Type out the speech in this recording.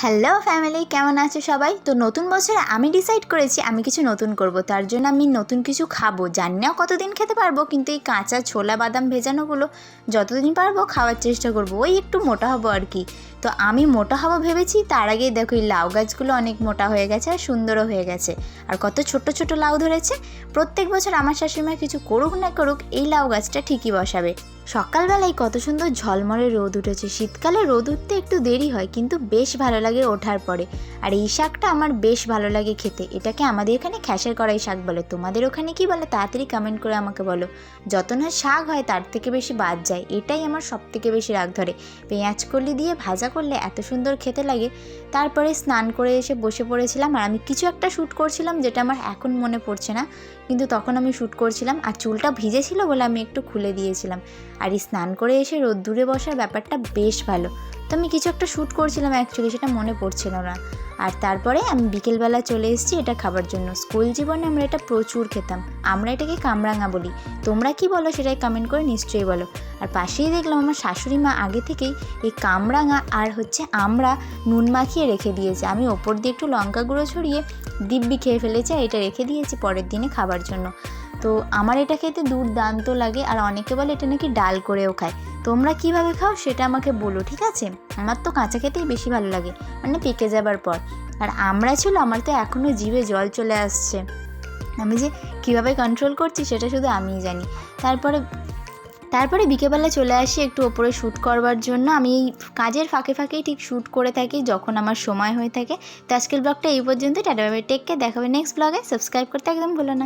Hello family, কেমন আছো সবাই? তো নতুন বছরে আমি ডিসাইড করেছি আমি কিছু নতুন করব। তার জন্য আমি নতুন কিছু খাবো, জানি না কতদিন খেতে পারবো, কিন্তু এই কাঁচা ছোলা বাদাম ভেজানোগুলো যতদিন পারবো খাওয়ার চেষ্টা করব, ওই একটু মোটা হবো আর কি। তো আমি মোটা হবো ভেবেছি, তার আগেই দেখো এই লাউ গাছগুলো অনেক মোটা হয়ে গেছে আর সুন্দরও হয়ে গেছে। আর কত ছোট ছোট লাউ ধরেছে। প্রত্যেক বছর আমার শাশুড়িমা কিছু করুক না করুক, এই লাউ গাছটা ঠিকই বসাবে। সকালবেলায় কত সুন্দর ঝলমলে রোদ উঠেছে। শীতকালে রোদ উঠতে একটু দেরি হয়, কিন্তু বেশ ভালো লাগে ওঠার পরে। আর এই শাকটা আমার বেশ ভালো লাগে খেতে। এটাকে আমাদের এখানে খ্যাসের কড়াই শাক বলে, তোমাদের ওখানে কি বলে তাড়াতাড়ি কমেন্ট করে আমাকে বলো। যত না শাক হয় তার থেকে বেশি বাদ যায়, এটাই আমার সব থেকে বেশি রাগ ধরে। পেঁয়াজ কলি দিয়ে ভাজা করলে এত সুন্দর খেতে লাগে। তারপরে স্নান করে এসে বসে পড়েছিলাম, আর আমি কিছু একটা শ্যুট করছিলাম, যেটা আমার এখন মনে পড়ছে না, কিন্তু তখন আমি শ্যুট করছিলাম। আর চুলটা ভিজেছিল বলে আমি একটু খুলে দিয়েছিলাম। আর এই স্নান করে এসে রোদ্দুরে বসার ব্যাপারটা বেশ ভালো। তো আমি কিছু একটা শ্যুট করছিলাম অ্যাকচুয়ালি, সেটা মনে পড়ছিল না। আর তারপরে আমি বিকেলবেলা চলে এসেছি এটা খাবার জন্য। স্কুল জীবনে আমরা এটা প্রচুর খেতাম। আমরা এটাকে কামরাঙা বলি, তোমরা কি বলো সেটাই কমেন্ট করে নিশ্চয়ই বলো। আর পাশেই দেখলাম আমার শাশুড়ি মা আগে থেকেই এই কামরাঙা আর আমরা নুন মাখিয়ে রেখে দিয়েছে। আমি ওপর দিয়ে একটু লঙ্কা গুঁড়ো ছড়িয়ে দিব্যি খেয়ে ফেলেছি, আর এটা রেখে দিয়েছি পরের দিনে খাবার জন্য। তো আমার এটা খেতে দুর্দান্ত লাগে, আর অনেকে বলে এটা নাকি ডাল করেও খায়। তোমরা কিভাবে খাও সেটা আমাকে বলো, ঠিক আছে? আমার তো কাঁচা খেতেই বেশি ভালো লাগে, মানে পেকে যাবার পর। আর আমরা ছিল, আমার তো এখনও জিভে জল চলে আসছে। আমি যে কীভাবে কন্ট্রোল করছি সেটা শুধু আমিই জানি। তারপরে বিকেলবেলা চলে আসি একটু ওপরে শ্যুট করবার জন্য। আমি এই কাজের ফাঁকে ফাঁকেই ঠিক শ্যুট করে থাকি যখন আমার সময় হয়ে থাকে। তো আজকের ব্লগটা এই পর্যন্ত। Tata bye bye, take care, দেখাবে নেক্সট ব্লগে। সাবস্ক্রাইব করতে একদম ভুলো না।